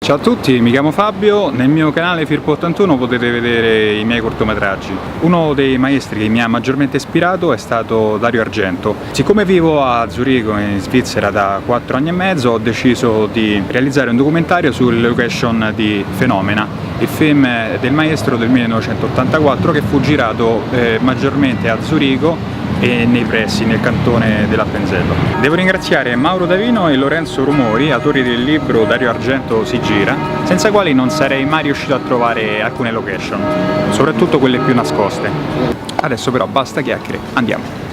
Ciao a tutti, mi chiamo Fabio, nel mio canale Firpo81 potete vedere i miei cortometraggi. Uno dei maestri che mi ha maggiormente ispirato è stato Dario Argento. Siccome vivo a Zurigo in Svizzera da 4 anni e mezzo, ho deciso di realizzare un documentario sulle location di Fenomena, il film del maestro del 1984 che fu girato maggiormente a Zurigo e nei pressi, nel cantone dell'Appenzello. Devo ringraziare Mauro Davino e Lorenzo Rumori, autori del libro Dario Argento si gira, senza quali non sarei mai riuscito a trovare alcune location, soprattutto quelle più nascoste. Adesso però basta chiacchiere, andiamo!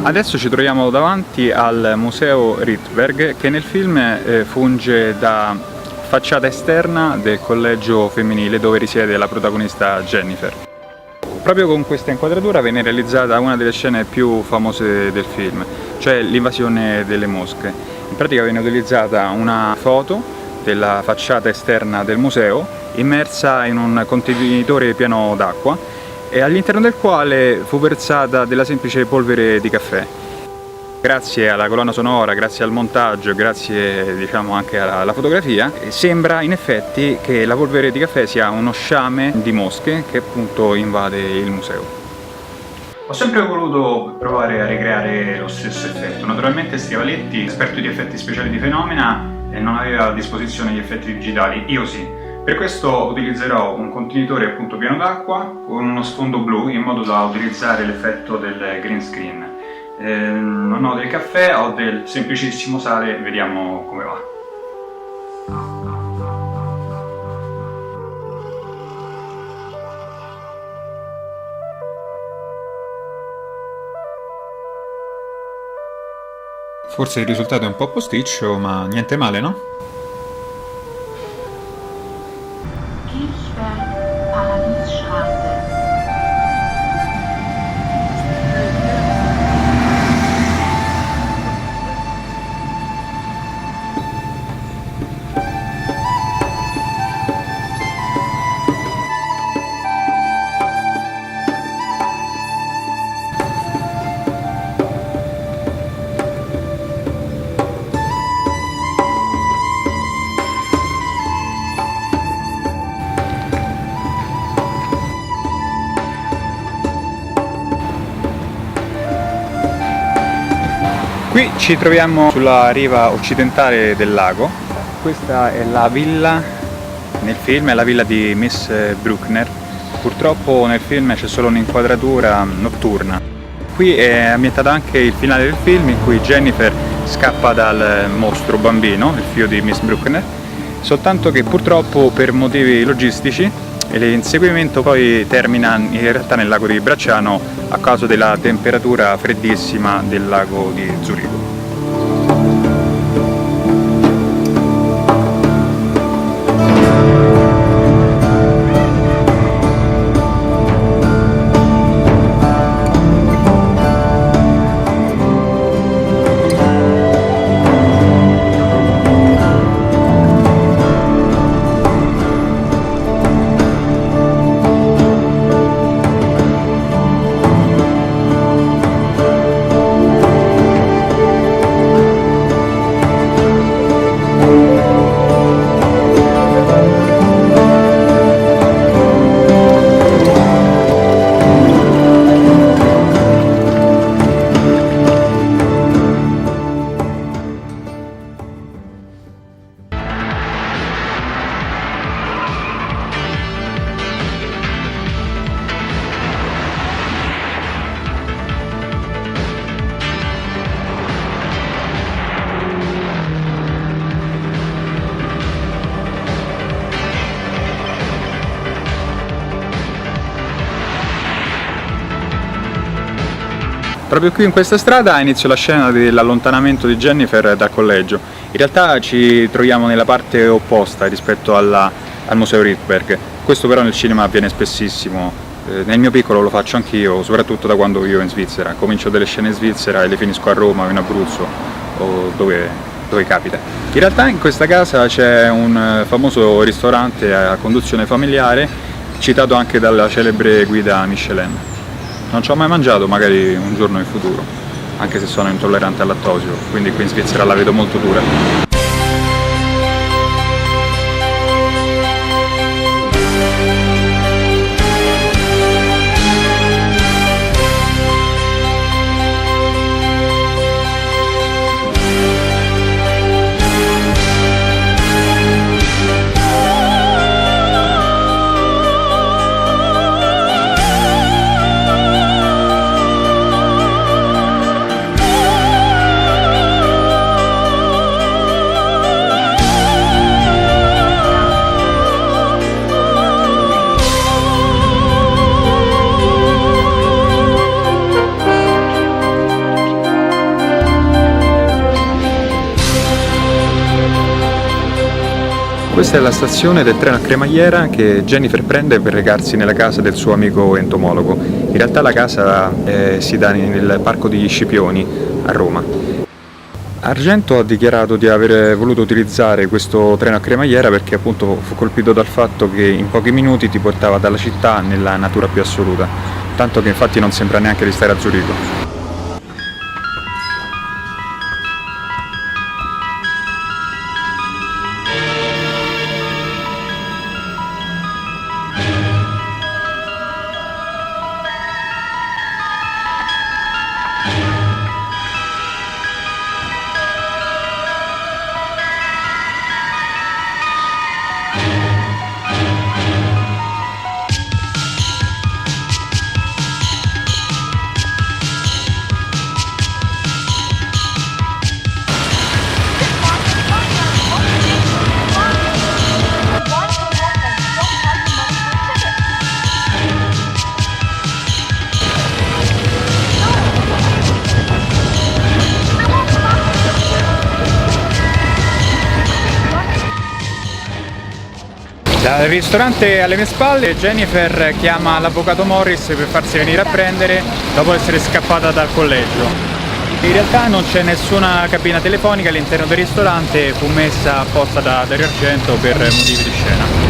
Adesso ci troviamo davanti al Museo Rydberg, che nel film funge da facciata esterna del collegio femminile dove risiede la protagonista Jennifer. Proprio con questa inquadratura venne realizzata una delle scene più famose del film, cioè l'invasione delle mosche. In pratica venne utilizzata una foto della facciata esterna del museo immersa in un contenitore pieno d'acqua e all'interno del quale fu versata della semplice polvere di caffè. Grazie alla colonna sonora, grazie al montaggio, grazie anche alla fotografia, sembra in effetti che la polvere di caffè sia uno sciame di mosche che appunto invade il museo. Ho sempre voluto provare a ricreare lo stesso effetto. Naturalmente Stivaletti, esperto di effetti speciali di Fenomena, non aveva a disposizione gli effetti digitali, io sì. Per questo utilizzerò un contenitore appunto pieno d'acqua con uno sfondo blu in modo da utilizzare l'effetto del green screen. Non ho del caffè, ho del semplicissimo sale, vediamo come va. Forse il risultato è un po' posticcio, ma niente male, no? Qui ci troviamo sulla riva occidentale del lago. Questa è la villa, nel film è la villa di Miss Bruckner. Purtroppo nel film c'è solo un'inquadratura notturna. Qui è ambientato anche il finale del film in cui Jennifer scappa dal mostro bambino, il figlio di Miss Bruckner, soltanto che purtroppo per motivi logistici l'inseguimento poi termina in realtà nel lago di Bracciano a causa della temperatura freddissima del lago di Zurigo. Proprio qui in questa strada ha inizio la scena dell'allontanamento di Jennifer dal collegio. In realtà ci troviamo nella parte opposta rispetto al Museo Rydberg, questo però nel cinema avviene spessissimo, nel mio piccolo lo faccio anch'io, soprattutto da quando vivo in Svizzera, comincio delle scene in Svizzera e le finisco a Roma o in Abruzzo o dove capita. In realtà in questa casa c'è un famoso ristorante a conduzione familiare, citato anche dalla celebre guida Michelin. Non ci ho mai mangiato, magari un giorno in futuro, anche se sono intollerante al lattosio, quindi qui in Svizzera la vedo molto dura. Questa è la stazione del treno a cremagliera che Jennifer prende per recarsi nella casa del suo amico entomologo. In realtà la casa si dà nel Parco degli Scipioni a Roma. Argento ha dichiarato di aver voluto utilizzare questo treno a cremagliera perché appunto fu colpito dal fatto che in pochi minuti ti portava dalla città nella natura più assoluta, tanto che infatti non sembra neanche di stare a Zurigo. Dal ristorante alle mie spalle Jennifer chiama l'avvocato Morris per farsi venire a prendere dopo essere scappata dal collegio. In realtà non c'è nessuna cabina telefonica all'interno del ristorante, fu messa apposta da Dario Argento per motivi di scena.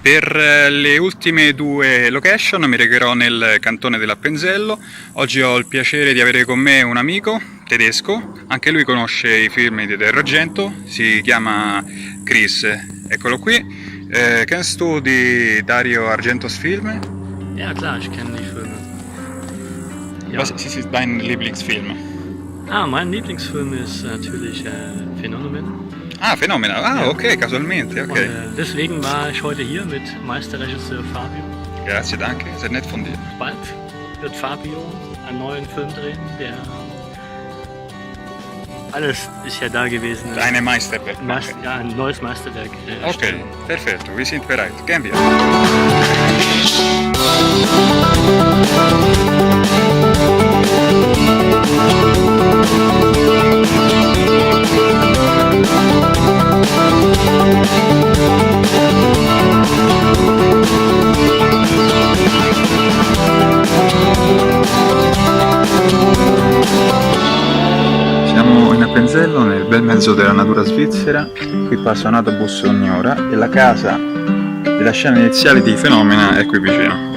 Per le ultime due location mi recherò nel cantone dell'Appenzello. Oggi ho il piacere di avere con me un amico tedesco, anche lui conosce i film di Dario Argento, si chiama Chris, eccolo qui. Kennst du die Dario Argentos Filme? Ja klar, ich kenne die Filme. Ja. Was ist dein Lieblingsfilm? Mein Lieblingsfilm ist natürlich Phänomen. Ah, Fenomena, Ja. ok, casualmente, ok. Und, deswegen war ich heute hier mit Meisterregisseur Fabio. Grazie, danke, sehr nett von dir. Bald wird Fabio einen neuen Film drehen, der alles ist ja da gewesen. Eine Meisterwerk. Ja, ein neues Meisterwerk. Ok, erstellen. perfetto, wir sind bereit. Gehen wir. Siamo in Appenzello, nel bel mezzo della natura svizzera. Qui passa un autobus ogni ora e la casa della scena iniziale di Fenomena è qui vicino.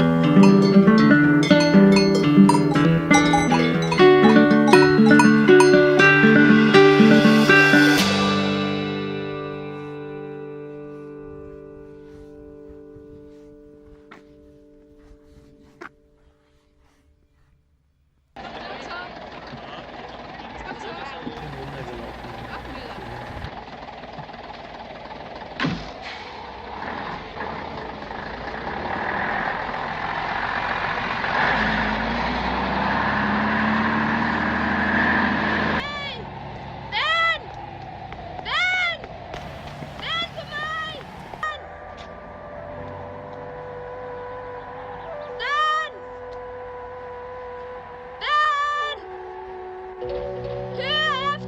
Here, I have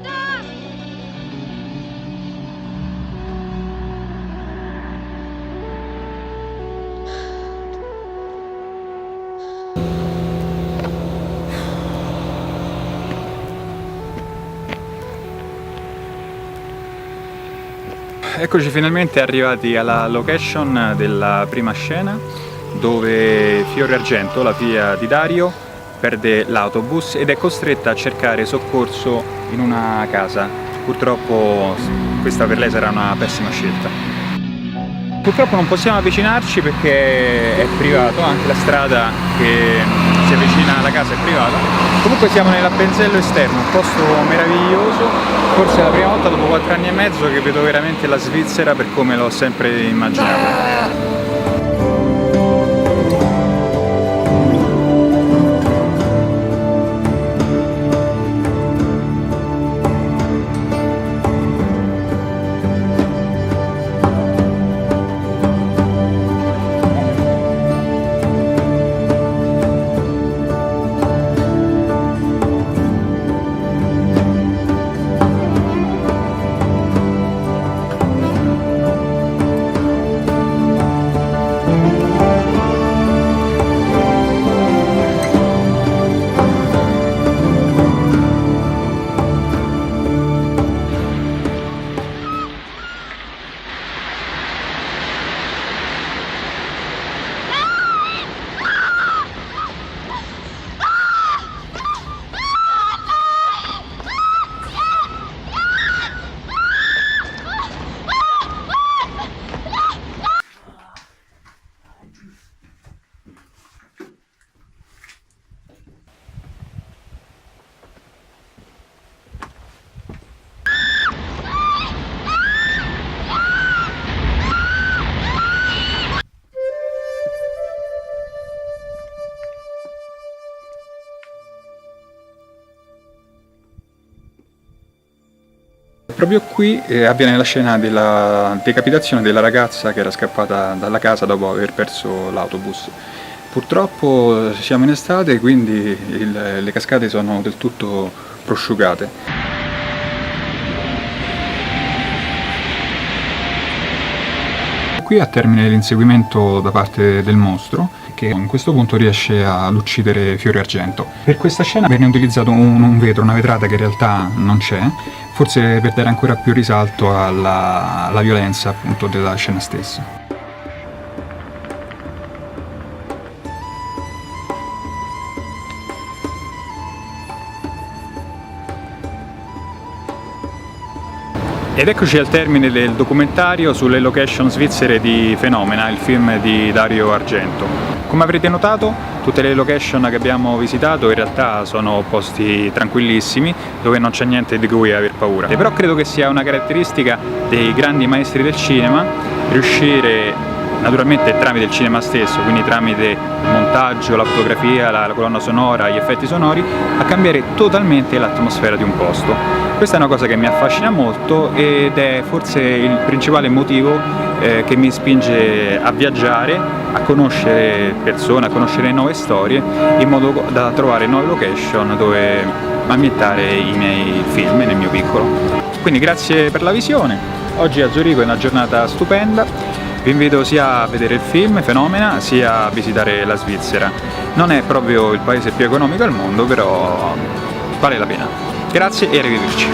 Eccoci finalmente arrivati alla location della prima scena, dove Fiore Argento, la figlia di Dario, perde l'autobus ed è costretta a cercare soccorso in una casa. Purtroppo questa per lei sarà una pessima scelta. Purtroppo non possiamo avvicinarci perché è privato, anche la strada che si avvicina alla casa è privata. Comunque siamo nell'Appenzello esterno, un posto meraviglioso, forse è la prima volta dopo 4 anni e mezzo che vedo veramente la Svizzera per come l'ho sempre immaginata. Proprio qui avviene la scena della decapitazione della ragazza che era scappata dalla casa dopo aver perso l'autobus. Purtroppo siamo in estate, quindi le cascate sono del tutto prosciugate. Qui a termine l'inseguimento da parte del mostro, che in questo punto riesce ad uccidere Fiore Argento. Per questa scena viene utilizzato un vetro, una vetrata che in realtà non c'è, forse per dare ancora più risalto alla violenza appunto della scena stessa. Ed eccoci al termine del documentario sulle location svizzere di Fenomena, il film di Dario Argento. Come avrete notato, tutte le location che abbiamo visitato in realtà sono posti tranquillissimi, dove non c'è niente di cui aver paura. E però credo che sia una caratteristica dei grandi maestri del cinema riuscire, naturalmente tramite il cinema stesso, quindi tramite il montaggio, la fotografia, la colonna sonora, gli effetti sonori, a cambiare totalmente l'atmosfera di un posto. Questa è una cosa che mi affascina molto ed è forse il principale motivo che mi spinge a viaggiare, a conoscere persone, a conoscere nuove storie, in modo da trovare nuove location dove ambientare i miei film nel mio piccolo. Quindi grazie per la visione, oggi a Zurigo è una giornata stupenda, vi invito sia a vedere il film Fenomena sia a visitare la Svizzera. Non è proprio il paese più economico al mondo, però vale la pena. Grazie e arrivederci.